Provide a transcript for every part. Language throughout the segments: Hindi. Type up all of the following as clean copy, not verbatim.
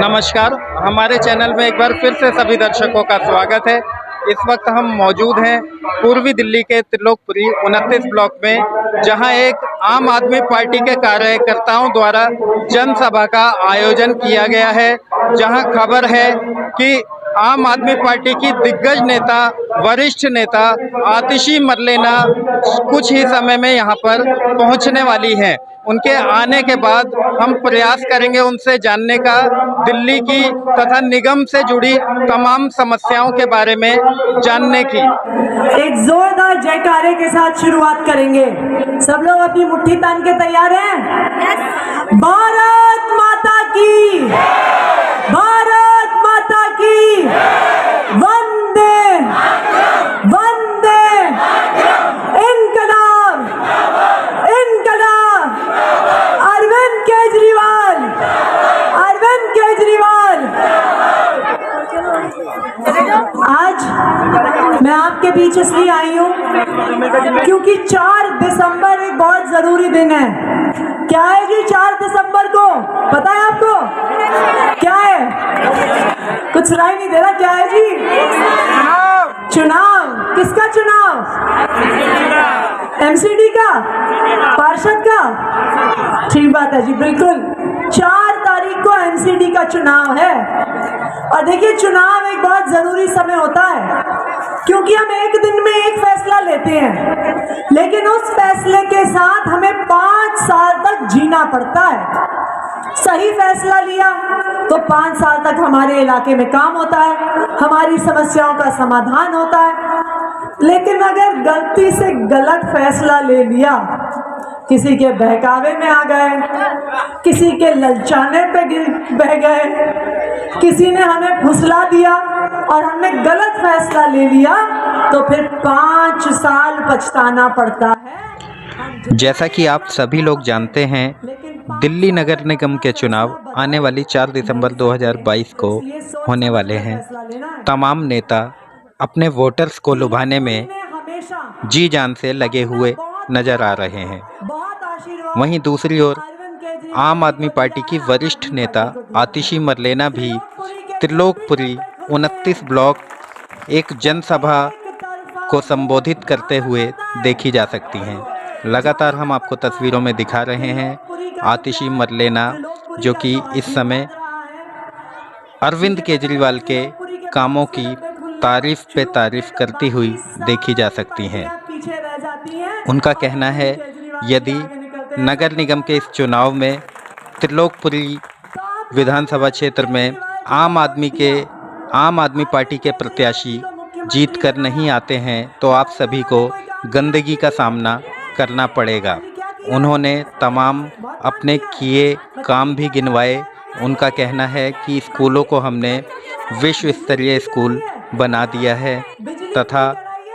नमस्कार, हमारे चैनल में एक बार फिर से सभी दर्शकों का स्वागत है। इस वक्त हम मौजूद हैं पूर्वी दिल्ली के त्रिलोकपुरी 29 ब्लॉक में, जहां एक आम आदमी पार्टी के कार्यकर्ताओं द्वारा जनसभा का आयोजन किया गया है। जहां खबर है कि आम आदमी पार्टी की दिग्गज नेता, वरिष्ठ नेता आतिशी मरलेना कुछ ही समय में यहां पर पहुंचने वाली हैं। उनके आने के बाद हम प्रयास करेंगे उनसे जानने का दिल्ली की तथा निगम से जुड़ी तमाम समस्याओं के बारे में जानने की। एक जोरदार जयकारे के साथ शुरुआत करेंगे। सब लोग अपनी मुट्ठी तान के तैयार हैं? भारत माता की, भारत माता की, वंदे वंदे इनकलाब इनकलाब, अरविंद केजरीवाल, अरविंद केजरीवाल। आज मैं आपके बीच इसलिए आई हूँ क्योंकि 4 दिसंबर एक बहुत जरूरी दिन है। क्या है जी 4 दिसंबर को? पता है आपको क्या है? कुछ सुनाई नहीं दे रहा। क्या है जी? चुनाव। किसका चुनाव? एमसीडी का, पार्षद का। ठीक बात है जी, बिल्कुल 4 तारीख को एमसीडी का चुनाव है। और देखिए, चुनाव एक बहुत जरूरी समय होता है क्योंकि हम एक दिन में एक फैसला लेते हैं, लेकिन उस फैसले के साथ हमें 5 साल तक जीना पड़ता है। सही फैसला लिया तो 5 साल तक हमारे इलाके में काम होता है, हमारी समस्याओं का समाधान होता है। लेकिन अगर गलती से गलत फैसला ले लिया, किसी के बहकावे में आ गए, किसी के ललचाने पे बह गए, किसी ने हमें फुसला दिया और हमने गलत फैसला ले लिया, तो फिर 5 साल पछताना पड़ता है। जैसा कि आप सभी लोग जानते हैं, दिल्ली नगर निगम के चुनाव आने वाली 4 दिसंबर 2022 को होने वाले हैं। तमाम नेता अपने वोटर्स को लुभाने में जी जान से लगे हुए नजर आ रहे हैं। वहीं दूसरी ओर आम आदमी पार्टी की वरिष्ठ नेता आतिशी मरलेना भी त्रिलोकपुरी 29 ब्लॉक एक जनसभा को संबोधित करते हुए देखी जा सकती हैं। लगातार हम आपको तस्वीरों में दिखा रहे हैं आतिशी मरलेना, जो कि इस समय अरविंद केजरीवाल के कामों की तारीफ पे तारीफ करती हुई देखी जा सकती हैं। उनका कहना है, यदि नगर निगम के इस चुनाव में त्रिलोकपुरी विधानसभा क्षेत्र में आम आदमी पार्टी के प्रत्याशी जीत कर नहीं आते हैं तो आप सभी को गंदगी का सामना करना पड़ेगा। उन्होंने तमाम अपने किए काम भी गिनवाए। उनका कहना है कि स्कूलों को हमने विश्व स्तरीय स्कूल बना दिया है तथा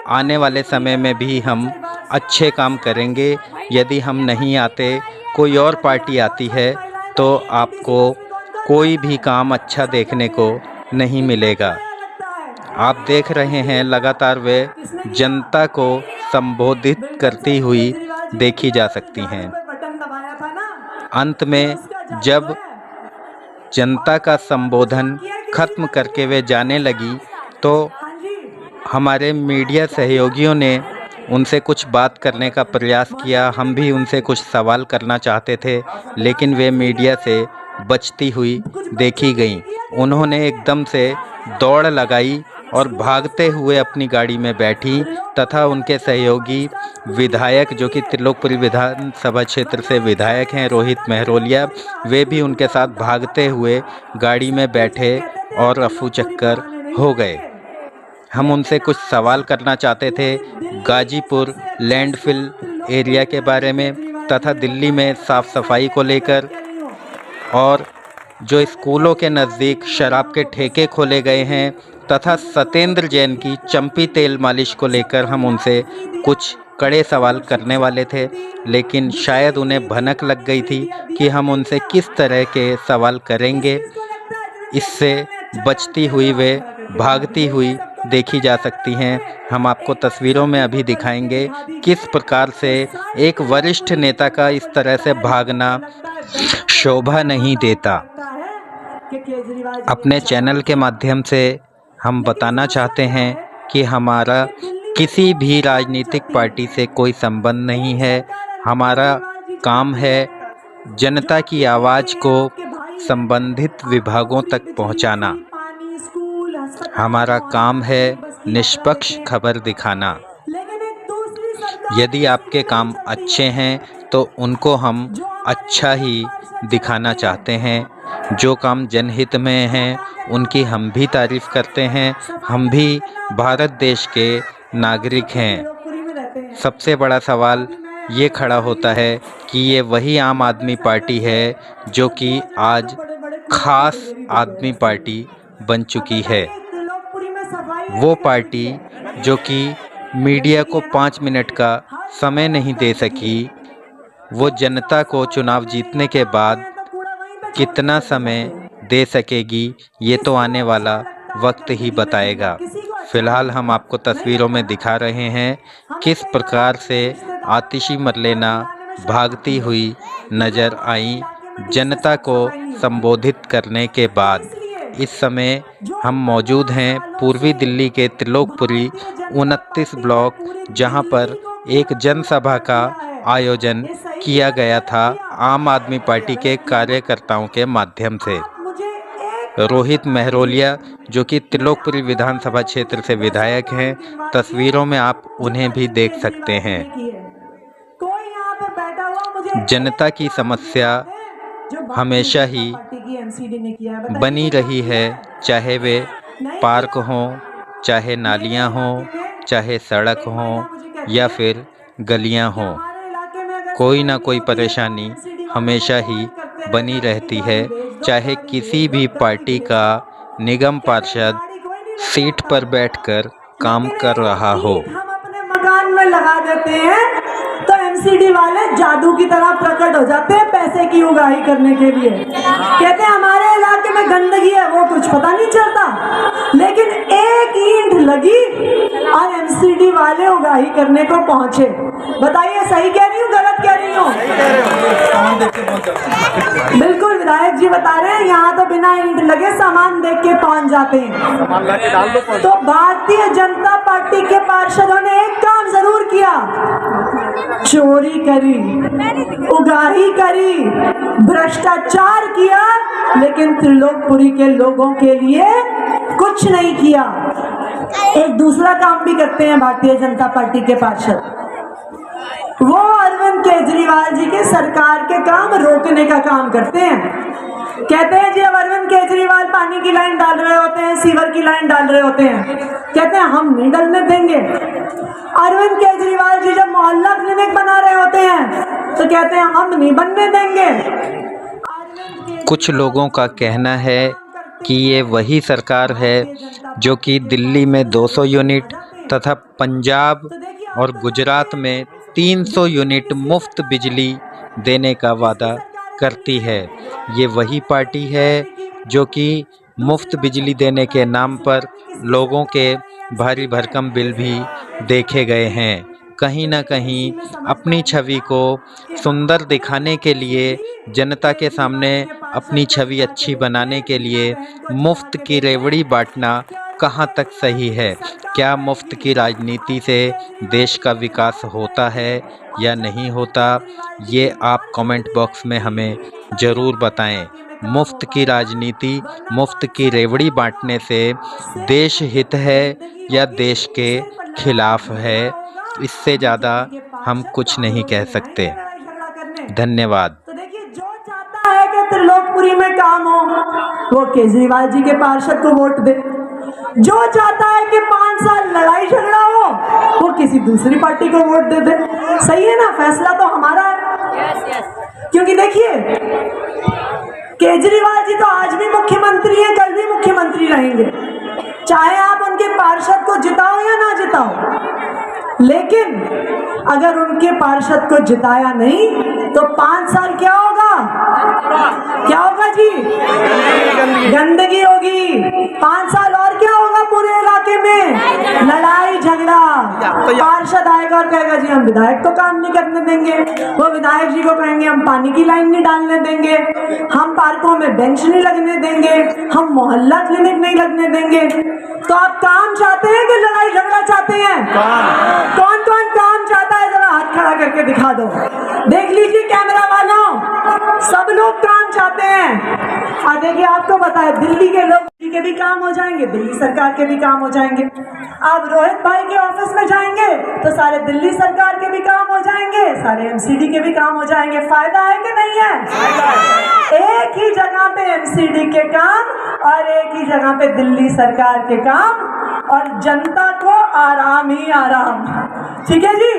आने वाले समय में भी हम अच्छे काम करेंगे। यदि हम नहीं आते, कोई और पार्टी आती है, तो आपको कोई भी काम अच्छा देखने को नहीं मिलेगा। आप देख रहे हैं लगातार वे जनता को संबोधित करती हुई देखी जा सकती हैं। अंत में जब जनता का संबोधन खत्म करके वे जाने लगी तो हमारे मीडिया सहयोगियों ने उनसे कुछ बात करने का प्रयास किया। हम भी उनसे कुछ सवाल करना चाहते थे, लेकिन वे मीडिया से बचती हुई देखी गईं। उन्होंने एकदम से दौड़ लगाई और भागते हुए अपनी गाड़ी में बैठी तथा उनके सहयोगी विधायक, जो कि त्रिलोकपुरी विधानसभा क्षेत्र से विधायक हैं, रोहित मेहरोलिया, वे भी उनके साथ भागते हुए गाड़ी में बैठे और रफू चक्कर हो गए। हम उनसे कुछ सवाल करना चाहते थे गाजीपुर लैंडफिल एरिया के बारे में तथा दिल्ली में साफ़ सफाई को लेकर, और जो स्कूलों के नज़दीक शराब के ठेके खोले गए हैं तथा सत्येंद्र जैन की चंपी तेल मालिश को लेकर हम उनसे कुछ कड़े सवाल करने वाले थे, लेकिन शायद उन्हें भनक लग गई थी कि हम उनसे किस तरह के सवाल करेंगे। इससे बचती हुई वे भागती हुई देखी जा सकती हैं। हम आपको तस्वीरों में अभी दिखाएंगे किस प्रकार से एक वरिष्ठ नेता का इस तरह से भागना शोभा नहीं देता। कि केजरीवाल जी अपने चैनल के माध्यम से हम बताना चाहते हैं कि हमारा किसी भी राजनीतिक पार्टी से कोई संबंध नहीं है। हमारा काम है जनता की आवाज़ को संबंधित विभागों तक पहुंचाना। हमारा काम है निष्पक्ष खबर दिखाना। यदि आपके काम अच्छे हैं तो उनको हम अच्छा ही दिखाना चाहते हैं। जो काम जनहित में हैं उनकी हम भी तारीफ़ करते हैं। हम भी भारत देश के नागरिक हैं। सबसे बड़ा सवाल ये खड़ा होता है कि ये वही आम आदमी पार्टी है जो कि आज खास आदमी पार्टी बन चुकी है। वो पार्टी जो कि मीडिया को 5 मिनट का समय नहीं दे सकी, वो जनता को चुनाव जीतने के बाद कितना समय दे सकेगी ये तो आने वाला वक्त ही बताएगा। फिलहाल हम आपको तस्वीरों में दिखा रहे हैं किस प्रकार से आतिशी मरलेना भागती हुई नज़र आई जनता को संबोधित करने के बाद। इस समय हम मौजूद हैं पूर्वी दिल्ली के त्रिलोकपुरी 29 ब्लॉक, जहां पर एक जनसभा का आयोजन किया गया था आम आदमी पार्टी के कार्यकर्ताओं के माध्यम से। रोहित मेहरोलिया जो कि त्रिलोकपुरी विधानसभा क्षेत्र से विधायक हैं, तस्वीरों में आप उन्हें भी देख सकते हैं। जनता की समस्या हमेशा ही बनी रही है, चाहे वे पार्क हों, चाहे नालियां हों, चाहे सड़क हों या फिर गलियां हों। कोई ना कोई परेशानी हमेशा ही बनी रहती है, चाहे किसी भी पार्टी का निगम पार्षद सीट पर बैठकर काम कर रहा हो। हम अपने मकान में लगा देते हैं तो एमसीडी वाले जादू की तरह प्रकट हो जाते हैं पैसे की उगाही करने के लिए। कहते हैं हमारे इलाके में गंदगी है, वो कुछ पता नहीं चलता, लेकिन एक ईंट लगी और एमसीडी वाले उगाही करने को पहुंचे। बताइए सही कह रही हूँ गलत कह रही हूँ? बिल्कुल विधायक जी बता रहे हैं, यहाँ तो बिना ईंट लगे सामान देख के पहुंच जाते हैं। तो भारतीय जनता पार्टी के पार्षदों ने एक काम जरूर किया, चोरी करी, उगाही करी, भ्रष्टाचार किया, लेकिन त्रिलोकपुरी के लोगों के लिए कुछ नहीं किया। एक दूसरा काम भी करते हैं भारतीय जनता पार्टी के पार्षद, वो अरविंद केजरीवाल जी के सरकार के काम रोकने का काम करते हैं। कहते हैं जी अब अरविंद केजरीवाल पानी की लाइन डाल रहे होते हैं, सीवर की लाइन डाल रहे होते हैं, कहते हैं हम नहीं डलने देंगे। अरविंद केजरीवाल जी जब मोहल्ला क्लिनिक बना रहे होते हैं तो कहते हैं हम नहीं बनने देंगे। कुछ लोगों का कहना है कि ये वही सरकार है जो कि दिल्ली में 200 यूनिट तथा पंजाब और गुजरात में 300 यूनिट मुफ्त बिजली देने का वादा करती है। ये वही पार्टी है जो कि मुफ्त बिजली देने के नाम पर लोगों के भारी भरकम बिल भी देखे गए हैं। कहीं ना कहीं अपनी छवि को सुंदर दिखाने के लिए, जनता के सामने अपनी छवि अच्छी बनाने के लिए मुफ्त की रेवड़ी बांटना कहाँ तक सही है? क्या मुफ्त की राजनीति से देश का विकास होता है या नहीं होता? ये आप कमेंट बॉक्स में हमें ज़रूर बताएं। मुफ्त की राजनीति, मुफ्त की रेवड़ी बांटने से देश हित है या देश के खिलाफ है? इससे ज़्यादा हम कुछ नहीं कह सकते। धन्यवाद। तो देखिए, जो चाहता है कि त्रिलोकपुरी में काम हो वो केजरीवाल जी के पार्षद को वोट दे। जो चाहता है कि 5 साल लड़ाई झगड़ा हो वो किसी दूसरी पार्टी को वोट दे दे। सही है ना? फैसला तो हमारा है। क्योंकि देखिए, केजरीवाल जी तो आज भी मुख्यमंत्री हैं, कल भी मुख्यमंत्री रहेंगे, चाहे आप उनके पार्षद को जिताओ या ना जिताओ। लेकिन अगर उनके पार्षद को जिताया नहीं तो 5 साल क्या होगा? क्या होगा जी? गंदगी होगी। 5 साल और क्या होगा? पूरे इलाके में लड़ाई झगड़ा। पार्षद आएगा और कहेगा जी हम विधायक को काम नहीं करने देंगे, वो विधायक जी को कहेंगे हम पानी की लाइन नहीं डालने देंगे, हम पार्कों में बेंच नहीं लगने देंगे, हम मोहल्ला क्लिनिक नहीं लगने देंगे। तो आप काम चाहते हैं कि लड़ाई झगड़ा चाहते हैं? कौन कौन काम चाहता है, जरा हाथ खड़ा करके दिखा दो। देख लीजिए कैमरा वालों, सब लोग काम चाहते हैं। और देखिए आपको पता है दिल्ली के लोग के भी काम हो जाएंगे, दिल्ली सरकार के भी काम हो जाएंगे। आप रोहित भाई के ऑफिस में जाएंगे तो सारे दिल्ली सरकार के भी काम हो जाएंगे, सारे एमसीडी के भी काम हो जाएंगे। फायदा है कि नहीं है? एक ही जगह पे एमसीडी के काम और एक ही जगह पे दिल्ली सरकार के काम, और जनता को आराम ही आराम। ठीक है जी,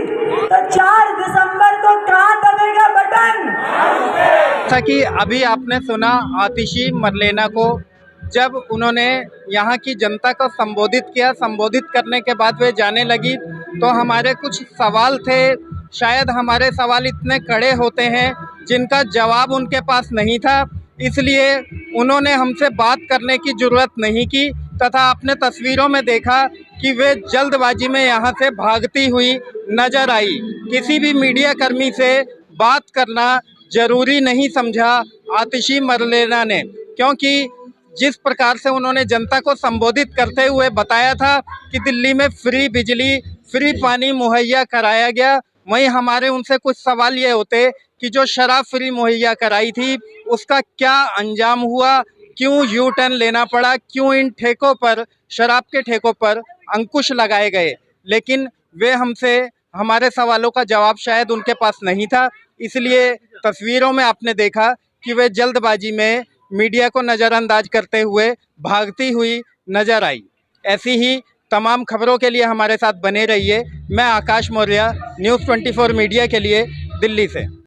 तो 4 दिसंबर को कहाँ दबेगा बटन? जैसा कि अभी आपने सुना आतिशी मरलेना को, जब उन्होंने यहाँ की जनता को संबोधित किया, संबोधित करने के बाद वे जाने लगी, तो हमारे कुछ सवाल थे। शायद हमारे सवाल इतने कड़े होते हैं जिनका जवाब उनके पास नहीं था, इसलिए उन्होंने हमसे बात करने की ज़रूरत नहीं की, तथा आपने तस्वीरों में देखा कि वे जल्दबाजी में यहाँ से भागती हुई नजर आई। किसी भी मीडिया कर्मी से बात करना ज़रूरी नहीं समझा आतिशी मरलेना ने, क्योंकि जिस प्रकार से उन्होंने जनता को संबोधित करते हुए बताया था कि दिल्ली में फ्री बिजली, फ्री पानी मुहैया कराया गया, वहीं हमारे उनसे कुछ सवाल ये होते कि जो शराब फ्री मुहैया कराई थी उसका क्या अंजाम हुआ, क्यों यू टर्न लेना पड़ा, क्यों इन ठेकों पर, शराब के ठेकों पर अंकुश लगाए गए। लेकिन वे हमसे हमारे सवालों का जवाब शायद उनके पास नहीं था, इसलिए तस्वीरों में आपने देखा कि वे जल्दबाजी में मीडिया को नज़रअंदाज करते हुए भागती हुई नजर आई। ऐसी ही तमाम खबरों के लिए हमारे साथ बने रहिए। मैं आकाश मौर्य, न्यूज़ 24 मीडिया के लिए दिल्ली से।